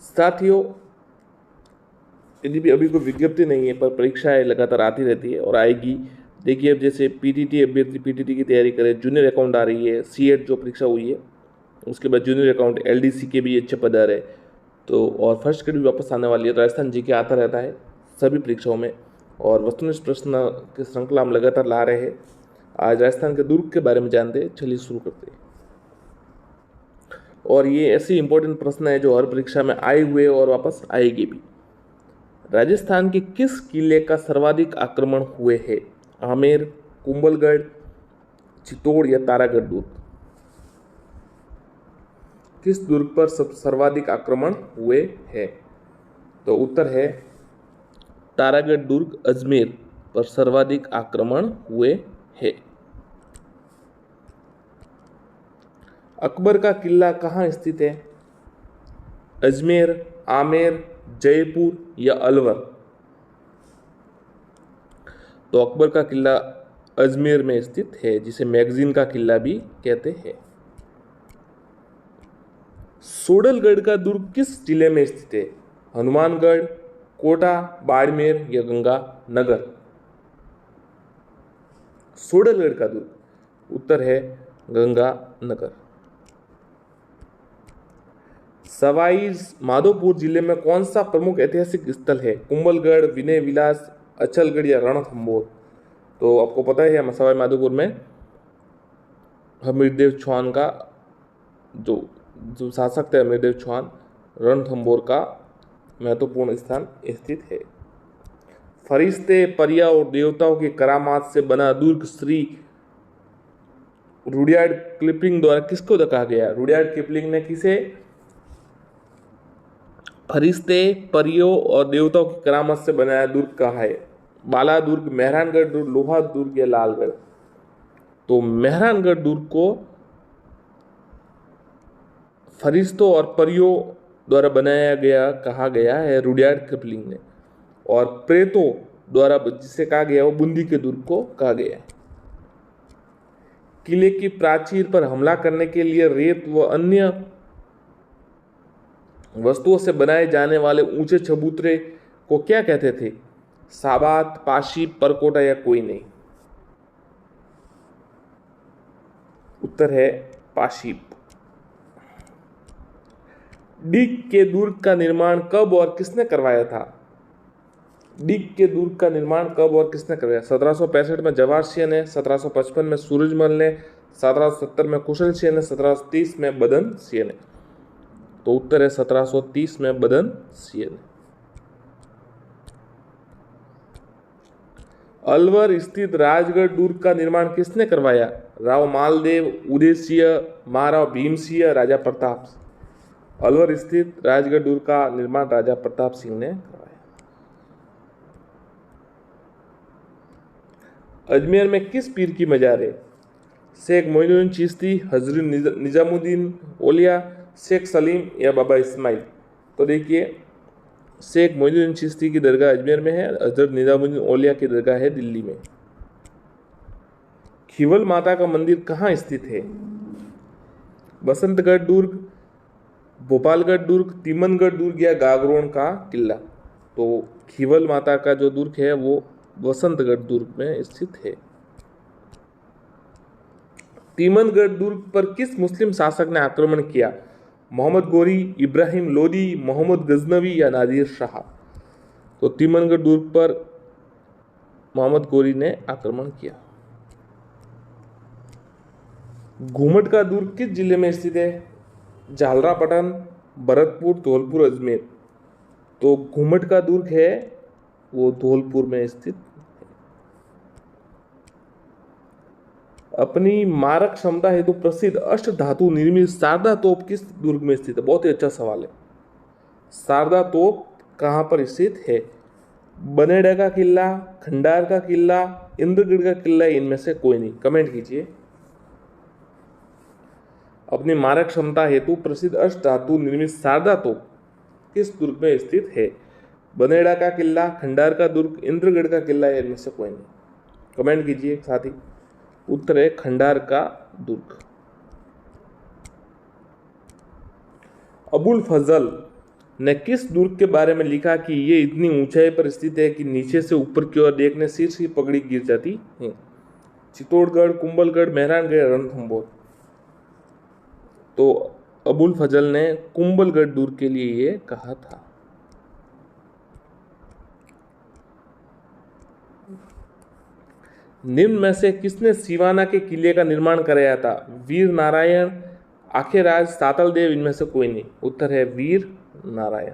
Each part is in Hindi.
साथियों, यदि भी अभी कोई विज्ञप्ति नहीं है, पर परीक्षाएं लगातार आती रहती है और आएगी। देखिए, अब जैसे पीटीटी अभ्यर्थी पीटीटी की तैयारी करे, जूनियर अकाउंट आ रही है, सीएट जो परीक्षा हुई है, उसके बाद जूनियर अकाउंट, एलडीसी के भी अच्छे पद आ रहे, तो और फर्स्ट ग्रेड भी वापस आने वाली है। राजस्थान जीके आता रहता है सभी परीक्षाओं में, और वस्तुनिष्ठ प्रश्न की श्रृंखला हम लगातार ला रहे हैं। आज राजस्थान के दुर्ग के बारे में जानते हैं, चलिए शुरू करते हैं। और ये ऐसे इंपॉर्टेंट प्रश्न है जो हर परीक्षा में आए हुए और वापस आएगी भी। राजस्थान के किस किले का सर्वाधिक आक्रमण हुए हैं? आमेर, कुंभलगढ़, चित्तौड़ या तारागढ़ दुर्ग? किस दुर्ग पर सर्वाधिक आक्रमण हुए हैं? तो उत्तर है तारागढ़ दुर्ग अजमेर पर सर्वाधिक आक्रमण हुए हैं। अकबर का किला कहाँ स्थित है? अजमेर, आमेर, जयपुर या अलवर? तो अकबर का किला अजमेर में स्थित है, जिसे मैगजीन का किला भी कहते हैं। सोडलगढ़ का दुर्ग किस जिले में स्थित है? हनुमानगढ़, कोटा, बाड़मेर या गंगानगर? सोडलगढ़ का दुर्ग उत्तर है गंगानगर। सवाई माधोपुर जिले में कौन सा प्रमुख ऐतिहासिक स्थल है? कुंभलगढ़, विनय विलास, अचलगढ़ या रणथंभौर? तो आपको पता है सवाई माधोपुर में हमीरदेव चौहान का जो शासक थे, हमीरदेव चौहान, रणथंभौर का महत्वपूर्ण स्थान स्थित है। फरिश्ते, परिया और देवताओं की करामात से बना दुर्ग श्री रुडयार्ड किपलिंग द्वारा किसको कहा गया? रुडयार्ड किपलिंग ने किसे फरिश्ते, परियों और देवताओं की करामात से बनाया दुर्ग कहा है? बाला दुर्ग, मेहरानगढ़ दुर्ग, लोहा दुर्ग या लालगढ़? तो मेहरानगढ़ दुर्ग को फरिश्तों और परियों द्वारा बनाया गया कहा गया है रुडयार्ड किपलिंग ने, और प्रेतों द्वारा जिसे कहा गया वो बूंदी के दुर्ग को कहा गया है। किले की प्राचीर पर हमला करने के लिए रेत व अन्य वस्तुओं से बनाए जाने वाले ऊंचे चबूतरे को क्या कहते थे? साबात, पाशी, परकोटा या कोई नहीं? उत्तर है पाशीप। डिग के दुर्ग का निर्माण कब और किसने करवाया था? डिग के दुर्ग का निर्माण कब और किसने करवाया? 1765 में जवाहर सिंह ने, 1755 में सूरजमल ने, 1770 में कुशल सिंह ने, 1730 में बदन सिंह ने? तो उत्तर है 1730 में बदन सिंह ने। अलवर स्थित राजगढ़ दुर्ग का निर्माण किसने करवाया? राव मालदेव, उदय सिंह, महाराव भीम सिंह, राजा प्रताप? अलवर स्थित राजगढ़ दुर्ग का निर्माण राजा प्रताप सिंह ने करवाया। अजमेर में किस पीर की मजार है? शेख मोइनुद्दीन चिश्ती, हजरत निजामुद्दीन औलिया, शेख सलीम या बाबा इस्माइल? तो देखिए, शेख मोइनुद्दीन चिश्ती की दरगाह अजमेर में है, हजरत निजामुद्दीन औलिया की दरगाह है दिल्ली में। खीवल माता का मंदिर कहाँ स्थित है? बसंतगढ़ दुर्ग, भोपालगढ़ दुर्ग, तिमनगढ़ दुर्ग या गागरोन का किला? तो खीवल माता का जो दुर्ग है वो बसंतगढ़ दुर्ग में स्थित है। तिमनगढ़ दुर्ग पर किस मुस्लिम शासक ने आक्रमण किया? मोहम्मद गोरी, इब्राहिम लोदी, मोहम्मद गजनवी या नादिर शाह? तो तिमनगढ़ दुर्ग पर मोहम्मद गोरी ने आक्रमण किया। घूमट का दुर्ग किस जिले में स्थित है? झालरापाटन, भरतपुर, धौलपुर, अजमेर? तो घूमट का दुर्ग है वो धौलपुर में स्थित। अपनी मारक क्षमता हेतु प्रसिद्ध अष्ट धातु निर्मित शारदा तोप किस दुर्ग में स्थित है? बहुत ही अच्छा सवाल है। शारदा तोप कहाँ पर स्थित है? बनेड़ा का किला, खंडार का किला, इंद्रगढ़ का किला, इनमें से कोई नहीं? कमेंट कीजिए। अपनी मारक क्षमता हेतु प्रसिद्ध अष्ट धातु निर्मित शारदा तोप किस दुर्ग में स्थित है? बनेड़ा का किला, खंडार का दुर्ग, इंद्रगढ़ का किला, इनमें से कोई नहीं? कमेंट कीजिए साथी। उत्तर है खंडार का दुर्ग। अबुल फजल ने किस दुर्ग के बारे में लिखा कि ये इतनी ऊंचाई पर स्थित है कि नीचे से ऊपर की ओर देखने शीर्ष की पगड़ी गिर जाती है? चित्तौड़गढ़, कुंभलगढ़, मेहरानगढ़, रणथंभौर। तो अबुल फजल ने कुंभलगढ़ दुर्ग के लिए ये कहा था। निम्न में से किसने सिवाना के किले का निर्माण कराया था? वीर नारायण, आखेराज, सातल देव, इनमें से कोई नहीं। उत्तर है वीर नारायण।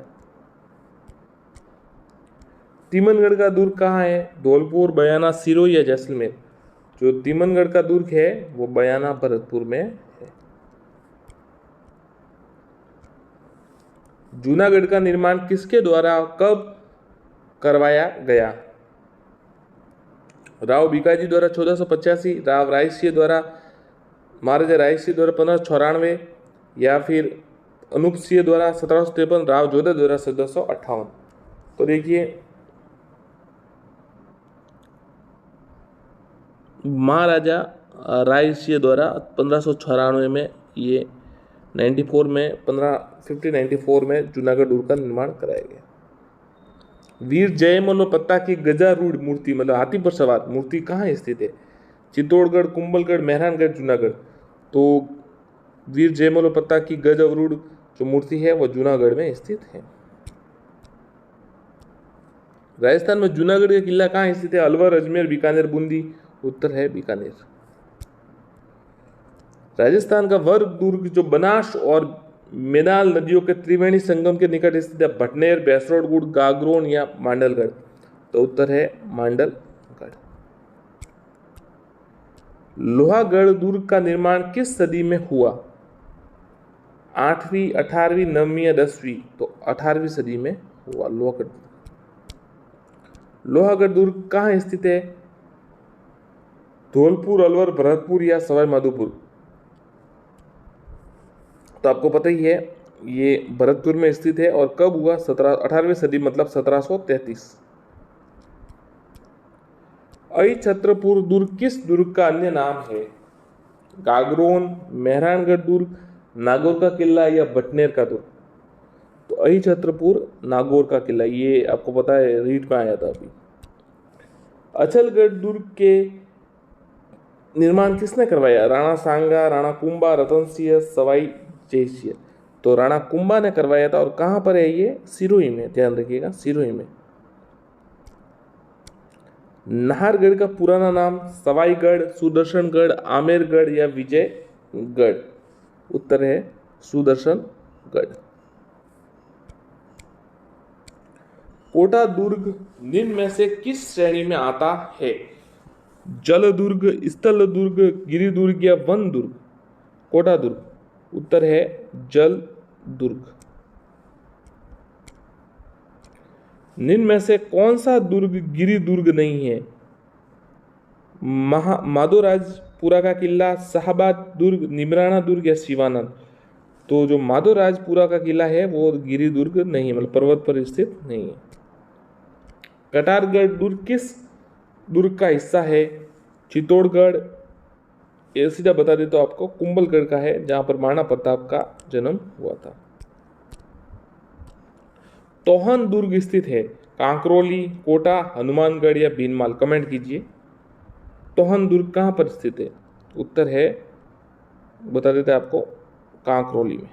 तिमनगढ़ का दुर्ग कहाँ है? धौलपुर, बयाना, सिरोही या जैसलमेर? जो तिमनगढ़ का दुर्ग है वो बयाना, भरतपुर में है। जूनागढ़ का निर्माण किसके द्वारा कब करवाया गया? राव भिकाजी द्वारा 1485, राव रायसिंह द्वारा, महाराजा रायसिंह द्वारा 1594, या फिर अनूप सिंह द्वारा 1753, राव जोधा द्वारा 1758। तो देखिए महाराजा रायसिंह द्वारा 1594 में, ये 94 में 1594 में जूनागढ़ दुर्ग का निर्माण कराया गया। वीर जयमल पत्ता की गजारूढ़ मूर्ति, मतलब हाथी पर सवार मूर्ति कहाँ स्थित है? चित्तौड़गढ़, कुंभलगढ़, मेहरानगढ़, जूनागढ़? तो वीर जयमल पत्ता की गजारूढ़ जो मूर्ति है वो जूनागढ़ में स्थित है। राजस्थान में जूनागढ़ का किला कहाँ स्थित है? अलवर, अजमेर, बीकानेर, बूंदी? उत्तर है बीकानेर। राजस्थान का वर दुर्ग जो बनास और मेनाल नदियों के त्रिवेणी संगम के निकट स्थित है, भटनेर, बैसरोडगढ़, गागरोन या मांडलगढ़? तो उत्तर है मांडलगढ़। लोहागढ़ दुर्ग का निर्माण किस सदी में हुआ? 8वीं, 18वीं, 9वीं या 10वीं? तो 18वीं सदी में हुआ लोहागढ़ दुर्ग। लोहागढ़ दुर्ग कहाँ स्थित है? धौलपुर, अलवर, भरतपुर या सवाई माधोपुर? तो आपको पता ही है ये भरतपुर में स्थित है। और कब हुआ? 18वीं सदी, मतलब 1733। अहिछत्रपुर दुर्ग किस दुर्ग का अन्य नाम है? गागरोन, मेहरानगढ़ दुर्ग, नागौर का किला या भटनेर का दुर्ग? तो अहिछत्रपुर नागौर का किला, ये आपको पता है रीट में आया था अभी। अचलगढ़ दुर्ग के निर्माण किसने करवाया? राणा सांगा, राणा कुंभा, रतन सिंह, सवाई जयसिंह? तो राणा कुंभा ने करवाया था। और कहां पर है ये? सिरोही में, ध्यान रखिएगा, सिरोही में। नाहरगढ़ का पुराना नाम? सवाईगढ़, सुदर्शनगढ़, आमेरगढ़ या विजयगढ़? उत्तर है सुदर्शनगढ़। कोटा दुर्ग निम्न में से किस श्रेणी में आता है? जल दुर्ग, स्थल दुर्ग, गिरि दुर्ग या वन दुर्ग? कोटा दुर्ग। उत्तर है जल दुर्ग। निम्न में से कौन सा दुर्ग गिरि दुर्ग नहीं है? माधोराजपुरा का किला, शाहबाद दुर्ग, निमराना दुर्ग या शिवानंद? तो जो माधोराजपुरा का किला है वो गिरि दुर्ग नहीं, मतलब पर्वत पर स्थित नहीं है। कटारगढ़ दुर्ग किस दुर्ग का हिस्सा है? चित्तौड़गढ़, ये सीधा बता दे तो आपको कुंभलगढ़ का है, जहां पर महाराणा प्रताप का जन्म हुआ था। तोहन दुर्ग स्थित है कांकरोली, कोटा, हनुमानगढ़ या भीनमाल? कमेंट कीजिए। तोहन दुर्ग कहां पर स्थित है? उत्तर है, बता देते आपको, कांकरोली में।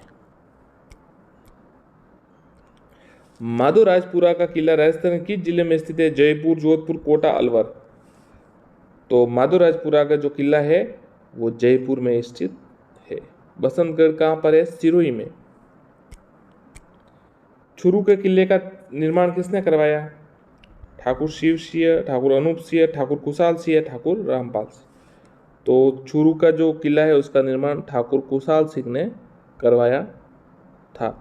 माधोराजपुरा का किला राजस्थान किस जिले में स्थित है? जयपुर, जोधपुर, कोटा, अलवर? तो माधोराजपुरा का जो किला है वो जयपुर में स्थित है। बसंतगढ़ कहां पर है? सिरोही में। चुरू के किले का निर्माण किसने करवाया? ठाकुर शिव सिंह, ठाकुर अनूप सिंह, ठाकुर कुशाल सिंह, ठाकुर रामपाल सिंह? तो चुरू का जो किला है उसका निर्माण ठाकुर कुशाल सिंह ने करवाया था।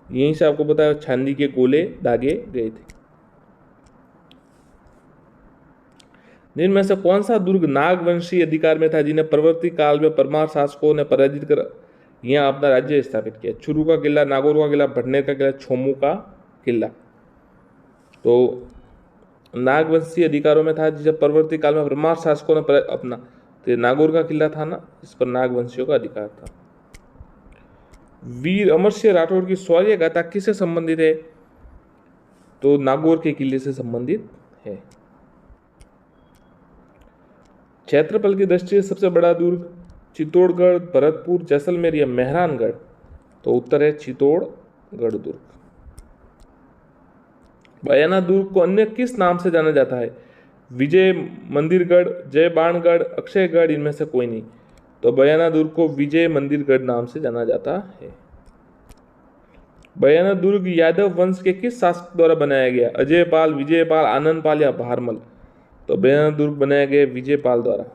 यहीं से आपको बताया चांदी के गोले दागे गए थे। निम्न में से कौन सा दुर्ग नागवंशी अधिकार में था, जिन्हें परवर्ती काल में परमार शासकों ने पराजित कर यहाँ अपना राज्य स्थापित किया? चुरू का किला, नागौर का किला, भटनेर का किला, छोमू का किला? तो नागवंशी अधिकारों में था, जिसे परवर्ती काल में परमार शासकों ने अपना, तो नागौर का किला था ना, इस पर नागवंशियों का अधिकार था। वीर अमर सिंह राठौर की शौर्य गाथा किससे संबंधित है? तो नागौर के किले से संबंधित है। क्षेत्रफल की दृष्टि से सबसे बड़ा दुर्ग चित्तौड़गढ़, भरतपुर, जैसलमेर या मेहरानगढ़? तो उत्तर है चित्तौड़गढ़ दुर्ग। बयाना दुर्ग को अन्य किस नाम से जाना जाता है? विजय मंदिरगढ़, जय बाणगढ़, अक्षयगढ़, इनमें से कोई नहीं। तो बयाना दुर्ग को विजय मंदिरगढ़ नाम से जाना जाता है। बयाना दुर्ग यादव वंश के किस शासक द्वारा बनाया गया? अजयपाल, विजयपाल, आनंदपाल या भारमल? तो बयाना दुर्ग बनाया गया विजयपाल द्वारा।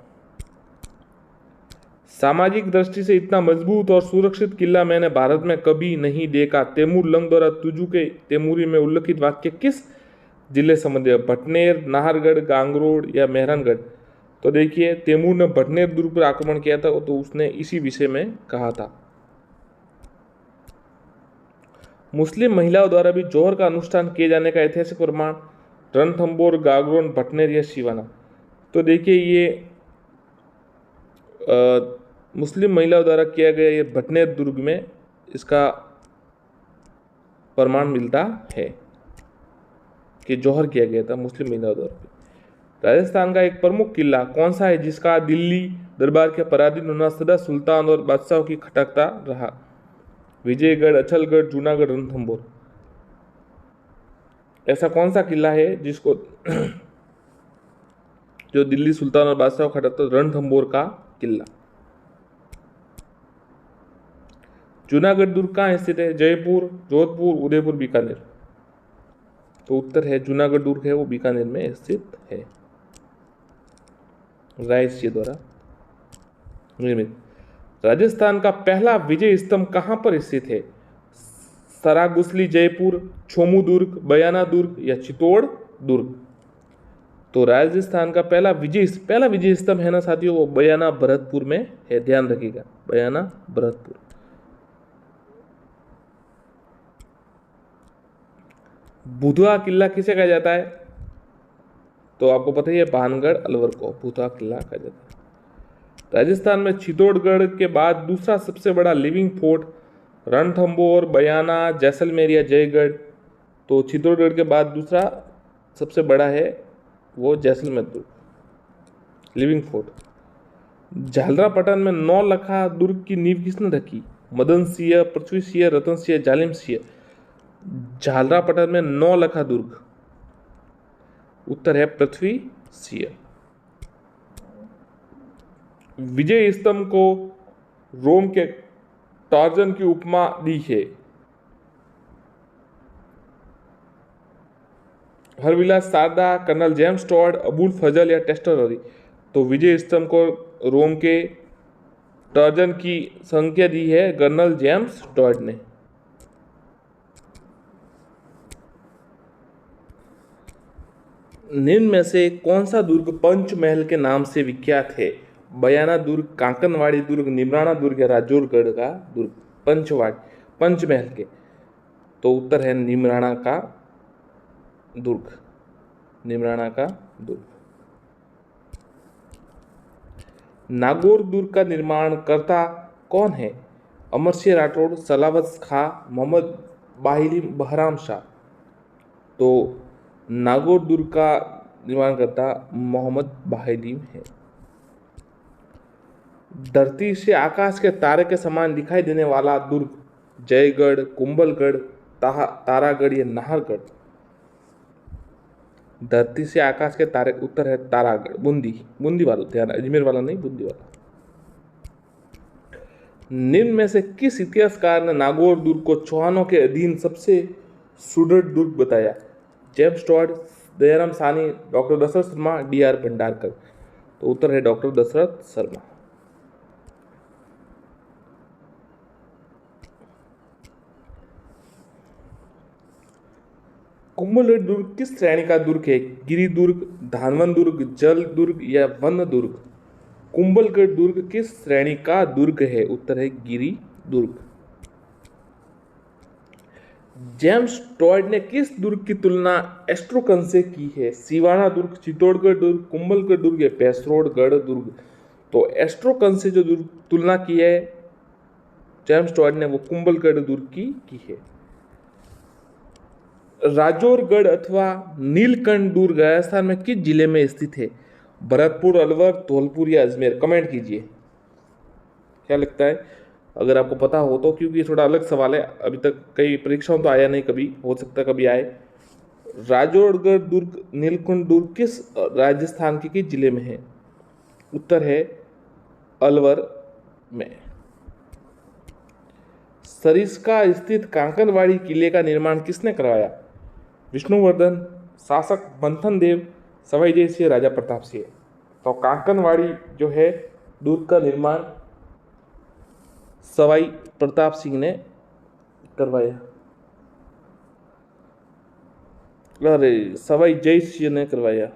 सामाजिक दृष्टि से इतना मजबूत और सुरक्षित किला मैंने भारत में कभी नहीं देखा। तैमूर लंग द्वारा तुजू के तैमूरी में उल्लिखित वाक्य किस जिले संबंधित? भटनेर, नाहरगढ़, गांगरोड या मेहरानगढ़? तो देखिए, तैमूर ने भटनेर दुर्ग पर आक्रमण किया था तो उसने इसी विषय में कहा था। मुस्लिम महिलाओं द्वारा भी जौहर का अनुष्ठान किए जाने का ऐतिहासिक प्रमाण? रणथंभौर, गागरोन, भटनेर या शिवाना? तो देखिए, ये मुस्लिम महिलाओं द्वारा किया गया ये भटनेर दुर्ग में इसका प्रमाण मिलता है कि जौहर किया गया था मुस्लिम महिलाओं द्वारा। राजस्थान का एक प्रमुख किला कौन सा है जिसका दिल्ली दरबार के पराधीन होना सदा सुल्तान और बादशाहों की खटकता रहा? विजयगढ़, अचलगढ़, जूनागढ़, रणथंभौर? ऐसा कौन सा किला है जिसको जो दिल्ली सुल्तान और बादशाह को खटकता? रणथंभौर का किला। जूनागढ़ दुर्ग कहाँ स्थित है? जयपुर, जोधपुर, उदयपुर, बीकानेर? तो उत्तर है जूनागढ़ दुर्ग है वो बीकानेर में स्थित है, रायसिंह द्वारा निर्मित। राजस्थान का पहला विजय स्तंभ कहाँ पर स्थित है? सरागुसली, जयपुर, छोमू दुर्ग, बयाना दुर्ग या चित्तौड़ दुर्ग? तो राजस्थान का पहला विजय स्तंभ है ना साथियों, वो बयाना भरतपुर में है, ध्यान रखिएगा, बयाना भरतपुर। बुधवा किला किसे कहा जाता है? तो आपको पता ही है, भानगढ़ अलवर को बुधवा किला कहा जाता है। राजस्थान में चित्तौड़गढ़ के बाद दूसरा सबसे बड़ा लिविंग फोर्ट रणथंभौर, बयाना, जैसलमेर या जयगढ़? तो चित्तौड़गढ़ के बाद दूसरा सबसे बड़ा है वो जैसलमेर दुर्ग, लिविंग फोर्ट। झालरापाटन में 9 लखा दुर्ग की नींव किसने रखी? मदन सिंह, पृथ्वी सिंह, रतन सिंह, जालिम सिंह? झालरापाटन में 9 लखा दुर्ग, उत्तर है पृथ्वी सिंह। विजय स्तंभ को रोम के टार्जन की उपमा दी है? हरविलास सारदा, कर्नल जेम्स टॉड, अबुल फजल या टेस्टर हरी? तो विजय स्तंभ को रोम के टार्जन की संख्या दी है कर्नल जेम्स टॉड ने। निम्न में से कौन सा दुर्ग पंचमहल के नाम से विख्यात है? बयाना दुर्ग, कांकनवाड़ी दुर्ग, निमराना दुर्ग या राजौरगढ़ का दुर्ग? पंचमहल के? तो उत्तर है निमराना का दुर्ग, निमराना का दुर्ग। नागौर दुर्ग का निर्माण करता कौन है? अमर सिंह राठौड़, सलावत खां, मोहम्मद बाहिली, बहराम शाह? तो नागौर दुर्ग का निर्माण करता मोहम्मद बाहिलीम है। धरती से आकाश के तारे के समान दिखाई देने वाला दुर्ग? जयगढ़, कुंभलगढ़, तारागढ़ या नाहरगढ़? धरती से आकाश के तारे, उत्तर है तारागढ़, बूंदी वाला, ध्यान, अजमेर वाला नहीं, बूंदी वाला। निम्न में से किस इतिहासकार ने नागौर दुर्ग को चौहानों के अधीन सबसे सुदृढ़ दुर्ग बताया? जेम्स टॉड, दयाराम सानी, डॉक्टर दशरथ शर्मा, D.R. भंडारकर? तो उत्तर है डॉक्टर दशरथ शर्मा। कुंभलगढ़ दुर्ग किस श्रेणी का दुर्ग है? गिरि दुर्ग, धानवन दुर्ग, जल दुर्ग या वन दुर्ग? कुंभलगढ़ दुर्ग किस श्रेणी का दुर्ग है? उत्तर है गिरि दुर्ग। जेम्स टॉड ने किस दुर्ग की तुलना एस्ट्रोकन से की है? सिवाना दुर्ग, चित्तौड़गढ़ दुर्ग, कुंभलगढ़ दुर्ग या पैसरोडगढ़ दुर्ग? तो एस्ट्रोकन से जो दुर्ग तुलना की है जेम्स टॉड ने वो कुंभलगढ़ दुर्ग की है। राजौरगढ़ अथवा नीलकंठ दुर्ग राजस्थान में किस जिले में स्थित है? भरतपुर, अलवर, धौलपुर या अजमेर? कमेंट कीजिए, क्या लगता है? अगर आपको पता हो तो, क्योंकि ये थोड़ा अलग सवाल है, अभी तक कई परीक्षाओं तो आया नहीं, कभी हो सकता है कभी आए। राजौरगढ़ दुर्ग, नीलकंठ दुर्ग किस राजस्थान के किस जिले में है? उत्तर है अलवर में। सरिस्का स्थित कांकरवाड़ी किले का निर्माण किसने करवाया? विष्णुवर्धन, शासक मंथन देव, सवाई जय सिंह, राजा प्रताप सिंह। तो कांकरवाड़ी जो है दुर्ग का निर्माण सवाई प्रताप सिंह ने करवाया। अरे, सवाई जय सिंह ने करवाया।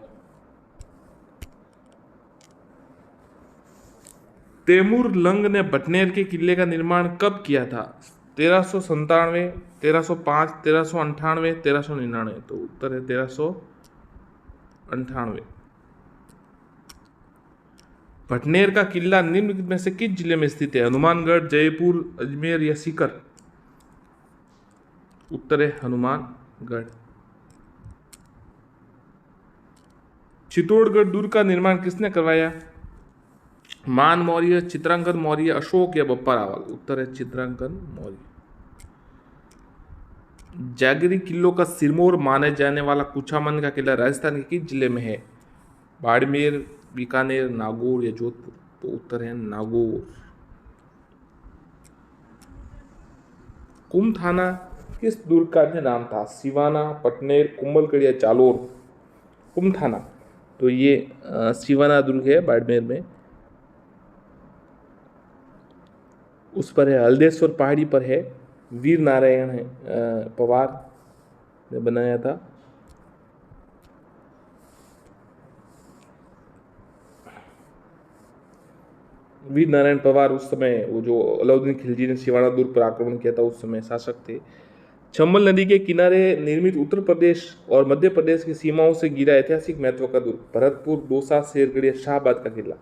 तैमूर लंग ने भटनेर के किले का निर्माण कब किया था? 1397, 1305, 1398, 1399। तो उत्तर है 1398। भटनेर का किला निम्न में से किस जिले में स्थित है? हनुमानगढ़, जयपुर, अजमेर या सीकर? उत्तर है हनुमानगढ़। चित्तौड़गढ़ दुर्ग का निर्माण किसने करवाया? मान मौर्य, चित्रांकन मौर्य, अशोक या बप्पा रावल? उत्तर है चित्रांकन मौर्य। जागीरी किलों का सिरमौर माने जाने वाला कुछामन का किला राजस्थान के किस जिले में है? बाड़मेर, बीकानेर, नागौर या जोधपुर? तो उत्तर है नागौर। कुमथाना किस दुर्ग का अन्य नाम था? सिवाना, पटनेर, कुंभलगढ़ या जालोर? कुमथाना, तो ये सिवाना दुर्ग है बाड़मेर में। उस पर है, हल्देश्वर पहाड़ी पर है, वीर नारायण है पवार ने बनाया था। वीर नारायण पवार उस समय, वो जो अलाउद्दीन खिलजी ने सिवाना दुर्ग पर आक्रमण किया था, उस समय शासक थे। चंबल नदी के किनारे निर्मित उत्तर प्रदेश और मध्य प्रदेश की सीमाओं से घिरा ऐतिहासिक महत्व का दुर्ग? भरतपुर, दौसा, शेरगढ़ या शाहबाद का किला?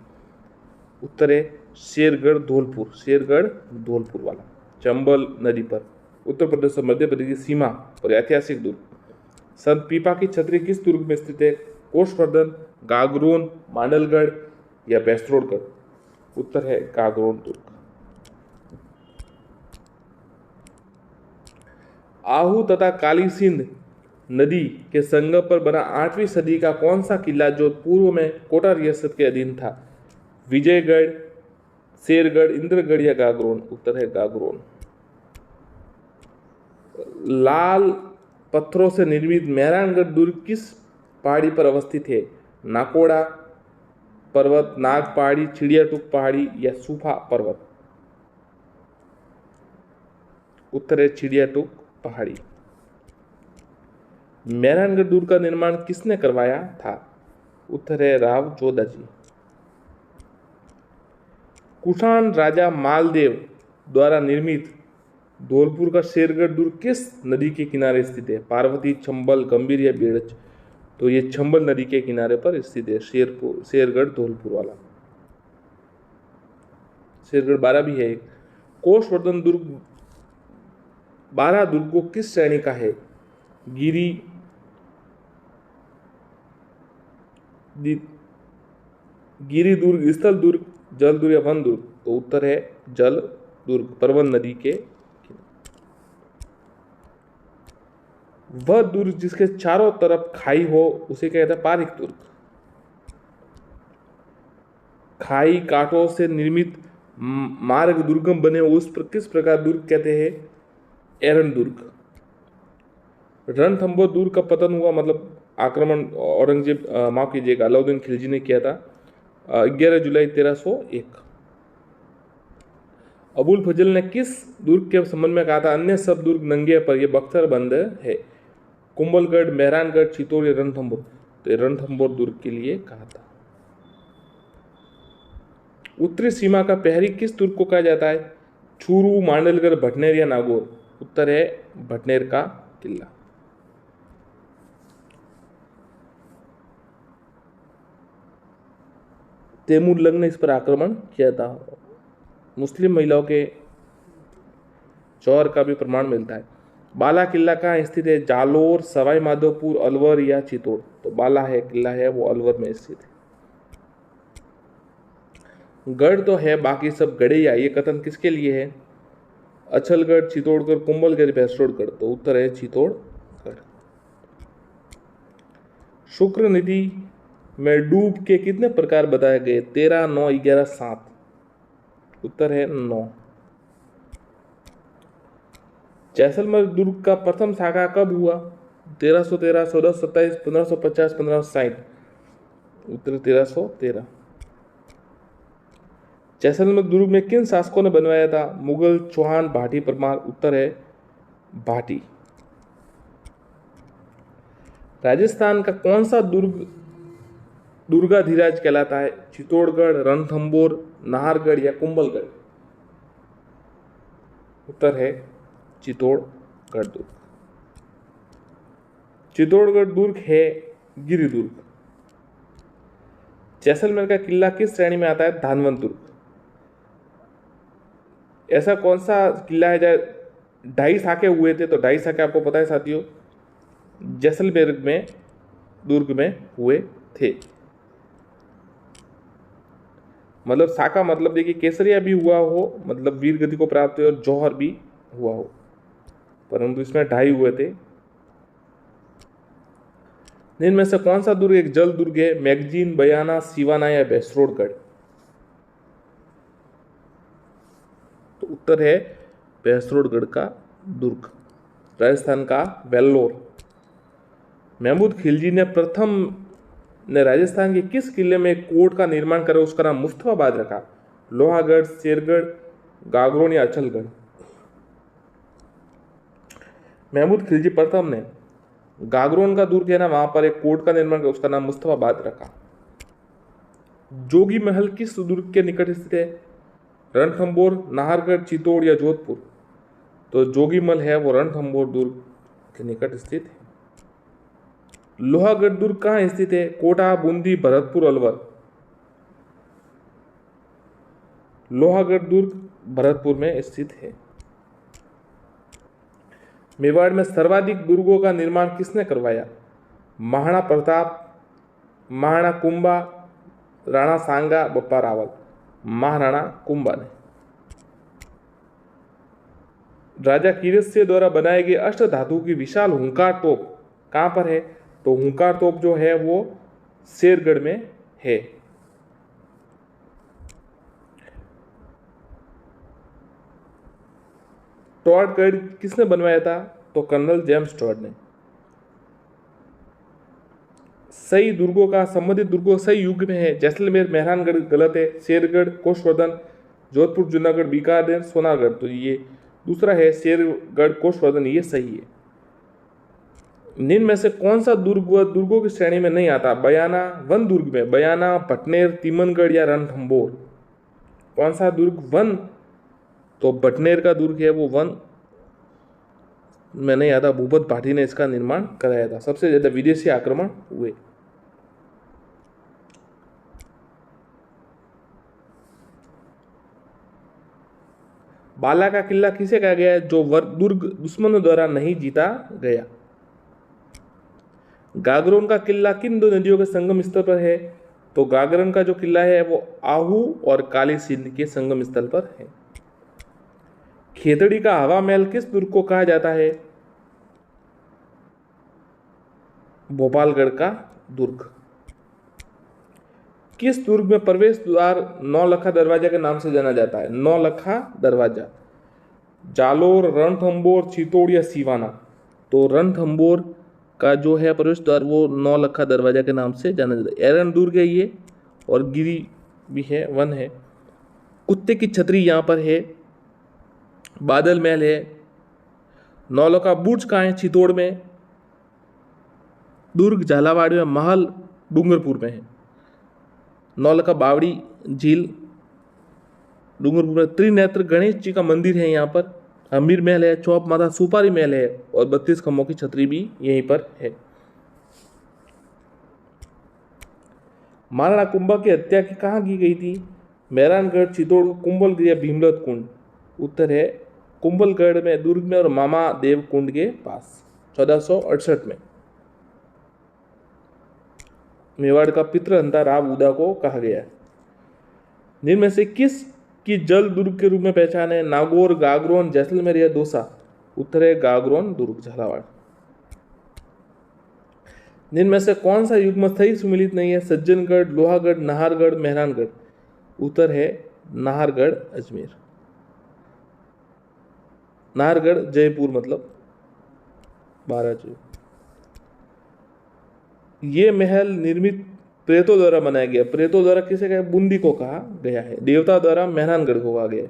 उत्तर है शेरगढ़ धौलपुर, शेरगढ़ धौलपुर वाला, चंबल नदी पर उत्तर प्रदेश और मध्य प्रदेश की सीमा पर ऐतिहासिक दुर्ग। संत पीपा की छतरी किस दुर्ग में स्थित है? कोषवर्धन, गागरोन, मांडलगढ़ या बैसरोडगढ़? उत्तर है गागरोन दुर्ग। आहू तथा काली सिंध नदी के संगम पर बना 8वीं सदी का कौन सा किला जो पूर्व में कोटा रियासत के अधीन था? विजयगढ़, शेरगढ़, इंद्रगढ़ या गागरोन? उत्तर है गागरोन। लाल पत्थरों से निर्मित मेहरानगढ़ दुर्ग किस पहाड़ी पर अवस्थित है? नाकोड़ा पर्वत, नाग पहाड़ी, चिड़ियाटूक पहाड़ी या सूफा पर्वत? उत्तर है चिड़ियाटूक पहाड़ी। मेहरानगढ़ दुर्ग का निर्माण किसने करवाया था? उत्तर है राव जोधाजी। कुषाण राजा मालदेव द्वारा निर्मित धौलपुर का शेरगढ़ दुर्ग किस नदी के किनारे स्थित है? पार्वती, चंबल, गंभीर या बेड़च? तो ये चंबल नदी के किनारे पर स्थित है शेरगढ़ धौलपुर वाला। शेरगढ़ 12 भी है एक। कोषवर्धन दुर्ग 12 दुर्गों किस श्रेणी का है? गिरी, गिरी दुर्ग, स्थल दुर्ग, जल दुर्ग या वन दुर्ग? तो उत्तर है जल दुर्ग, परवन नदी के। वह दुर्ग जिसके चारों तरफ खाई हो उसे क्या कहते हैं? पारिक दुर्ग। खाई कांटों से निर्मित मार्ग दुर्गम बने उस किस प्रकार दुर्ग कहते हैं? एरन दुर्ग। रणथंभौर दुर्ग का पतन हुआ, मतलब आक्रमण औरंगजेब, माफ कीजिएगा, अलाउद्दीन खिलजी ने किया था 11 जुलाई 1301। अबुल फजल ने किस दुर्ग के संबंध में कहा था? अन्य सब दुर्ग नंगे पर यह बख्तर बंद है? कुंभलगढ़, मेहरानगढ़, चित्तौड़ या रणथंभौर? तो रणथंभौर दुर्ग के लिए कहा था। उत्तरी सीमा का प्रहरी किस दुर्ग को कहा जाता है? चूरू, मांडलगढ़, भटनेर या नागौर? उत्तर है भटनेर का किला। तैमूर लंग ने इस पर आक्रमण किया था। मुस्लिम महिलाओं के जौहर का भी प्रमाण मिलता है। बाला किला कहाँ स्थित है? जालोर, सवाई माधोपुर, अलवर या चित्तौड़? तो बाला है किला है वो अलवर में स्थित है। गढ़ तो है, बाकी सब गढ़े। ये कथन किसके लिए है? अछलगढ़, चित्तौड़गढ़, कुंभलगढ़, भैंसरोडगढ़? तो उत्तर है चित्तौड़गढ़। शुक्र निधि में डूब के कितने प्रकार बताए गए? 13, 9, 11, 7? उत्तर है 9। जैसलमेर दुर्ग का प्रथम शाखा कब हुआ? 1313, 1427, 1550, 1560? उत्तर 1313। जैसलमेर दुर्ग में किन शासकों ने बनवाया था? मुगल, चौहान, भाटी, परमार? उत्तर है भाटी। राजस्थान का कौन सा दुर्ग दुर्गाधिराज कहलाता है? चित्तौड़गढ़, रणथंभौर, नाहरगढ़ या कुंभलगढ़? उत्तर है चित्तौड़गढ़ दुर्ग। चित्तौड़गढ़ दुर्ग है गिरि दुर्ग। जैसलमेर का किला किस श्रेणी में आता है? धानवंत दुर्ग। ऐसा कौन सा किला है जहाँ 2.5 शाखे हुए थे? तो 2.5 शाखे आपको पता है साथियों, जैसलमेर में दुर्ग में हुए थे। मतलब शाखा मतलब देखिए, केसरिया भी हुआ हो, मतलब वीर गति को प्राप्त हुए, और जौहर भी हुआ हो, परंतु इसमें 2.5 हुए थे। इनमें से कौन सा दुर्ग एक जल दुर्ग है? मैगजीन, बयाना, सिवाना या भैंसरोडगढ़? तो उत्तर है भैंसरोडगढ़ का दुर्ग, राजस्थान का वेल्लोर। महमूद खिलजी ने राजस्थान के किस किले में कोट का निर्माण करा, उसका नाम मुस्तफाबाद रखा? लोहागढ़, शेरगढ़, गागरोन या अचलगढ़? महमूद खिलजी प्रथम ने गागरोन का दुर्ग है ना, वहां पर एक कोट का निर्माण किया, उसका नाम मुस्तफाबाद रखा। जोगी महल किस दुर्ग के निकट स्थित है? रणथंभौर, नाहरगढ़, चित्तौड़ या जोधपुर? तो जोगी महल है वो रणथंभौर दुर्ग के निकट स्थित है। लोहागढ़ दुर्ग कहाँ स्थित है? कोटा, बूंदी, भरतपुर, अलवर? लोहागढ़ दुर्ग भरतपुर में स्थित है। मेवाड़ में सर्वाधिक दुर्गों का निर्माण किसने करवाया? महाराणा प्रताप, महाराणा कुंभा, राणा सांगा, बप्पा रावल? महाराणा कुंभा ने। राजा कीरतसिंह द्वारा बनाए गए अष्ट धातु की विशाल हुंकार तोप कहां पर है? तो हुंकार तोप जो है वो शेरगढ़ में है। टॉडगढ़ किसने बनवाया था? तो कर्नल जेम्स टॉड ने। सही दुर्गों का संबंधित दुर्गों सही युग में है। जैसलमेर, मेहरानगढ़ गलत है। शेरगढ़, कोषवर्धन, जोधपुर, जूनागढ़, बीकानेर, सोनारगढ़? तो ये दूसरा है शेरगढ़, कोषवर्धन, ये सही है। निम्न में से कौन सा दुर्ग दुर्गों की श्रेणी में नहीं आता? बयाना वन दुर्ग में? बयाना, भटनेर, तिमनगढ़ या रणथंभौर? कौन सा दुर्ग वन? तो भटनेर का दुर्ग है वो वन में नहीं आता। भूपत भाटी ने इसका निर्माण कराया था। सबसे ज्यादा विदेशी आक्रमण हुए। बाला का किला किसे कहा गया है? जो दुर्ग दुश्मनों द्वारा नहीं जीता गया। गागरोन का किला किन दो नदियों के संगम स्थल पर है? तो गागरोन का जो किला है वो आहू और काली सिंध के संगम स्थल पर है। खेतड़ी का हवा महल किस दुर्ग को कहा जाता है? भोपालगढ़ का दुर्ग। किस दुर्ग में प्रवेश द्वार नौलखा दरवाजा के नाम से जाना जाता है? नौलखा दरवाजा। जालोर, रणथंभौर, चित्तौड़ या सिवाना? तो रणथंभौर का जो है प्रवेश द्वार वो नौलखा दरवाजा के नाम से जाना जाता है। एरन दुर्ग है ये, और गिरी भी है, वन है। कुत्ते की छतरी यहाँ पर है। बादल महल है। नौलखा बुर्ज कहाँ है? चित्तौड़ में। दुर्ग झालावाड़ में। महल डूंगरपुर में है। नौलखा बावड़ी झील डूंगरपुर में। त्रिनेत्र गणेश जी का मंदिर है यहाँ पर। अमीर महल है। चौप माता सुपारी महल है, और 32 खम्भों की छतरी भी यहीं पर है। महाराणा कुंभा की हत्या कहाँ की गई थी? मेहरानगढ़, चित्तौड़, कुंभलगढ़ या भीमरथ कुंड? उत्तर है कुंभलगढ़ में, दुर्ग में और मामा देव कुंड के पास 1468 में। मेवाड़ का पितृहंता राव उदा को कहा गया है। निम्न में से किस की जल दुर्ग के रूप में पहचान है? नागौर, गागरोन, जैसलमेर या दौसा? उत्तर है गागरोन दुर्ग, झालावाड़। निम्न में से कौन सा युग्म सही सुमिलित नहीं है? सज्जनगढ़, लोहागढ़, नाहरगढ़, मेहरानगढ़? उत्तर है नाहरगढ़, अजमेर। नाहरगढ़ जयपुर, मतलब 12 जयपुर। ये महल निर्मित प्रेतों द्वारा बनाया गया। प्रेतों द्वारा किसे कहा? बूंदी को कहा गया है। देवता द्वारा मेहरानगढ़ को कहा गया है।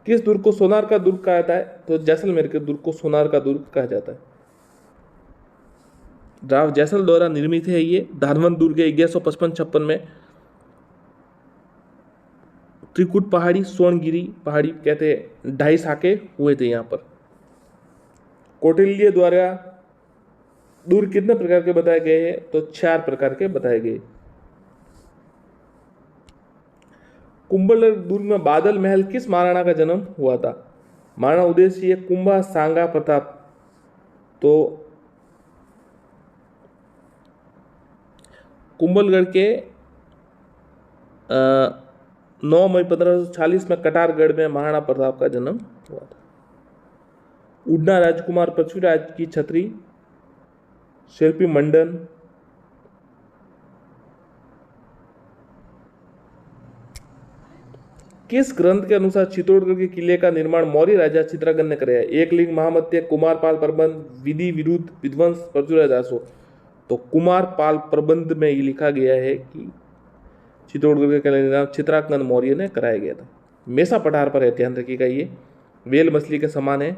किस दुर्ग को सोनार का दुर्ग कहा जाता है? तो जैसलमेर के दुर्ग को सोनार का दुर्ग कहा जाता है। राव जैसल द्वारा निर्मित है ये। धानवंत दुर्ग है 1155-56 में। त्रिकुट पहाड़ी, स्वर्णगिरी पहाड़ी कहते हैं, 2.5 साके हुए थे यहाँ पर। कौटिल्य द्वारा दुर्ग कितने प्रकार के बताए गए हैं? तो 4 प्रकार के बताए गए। कुंभलगढ़ दुर्ग में बादल महल किस महाराणा का जन्म हुआ था? महाराणा उदय सिंह, कुंभा, सांगा, प्रताप? तो कुंभलगढ़ के 9 मई 1540 में कटारगढ़ में महाराणा प्रताप का जन्म हुआ था। उड़ना राजकुमार पृथ्वीराज की छतरी, शिल्पी मंडन? किस ग्रंथ के अनुसार चित्तौड़गढ़ के किले का निर्माण मौर्य राजा चित्रांगद ने कराया? एकलिंग, महामत्य, कुमारपाल प्रबंध, विधि विरुद्ध, विध्वंस, पृथ्वीराज आसो? तो कुमारपाल प्रबंध में ये लिखा गया है कि चित्तौड़गढ़ के किले का निर्माण चित्रांगद मौर्य ने कराया गया था। मेसा पठार पर है, ध्यान रखिएगा, ये वेल मछली के समान है।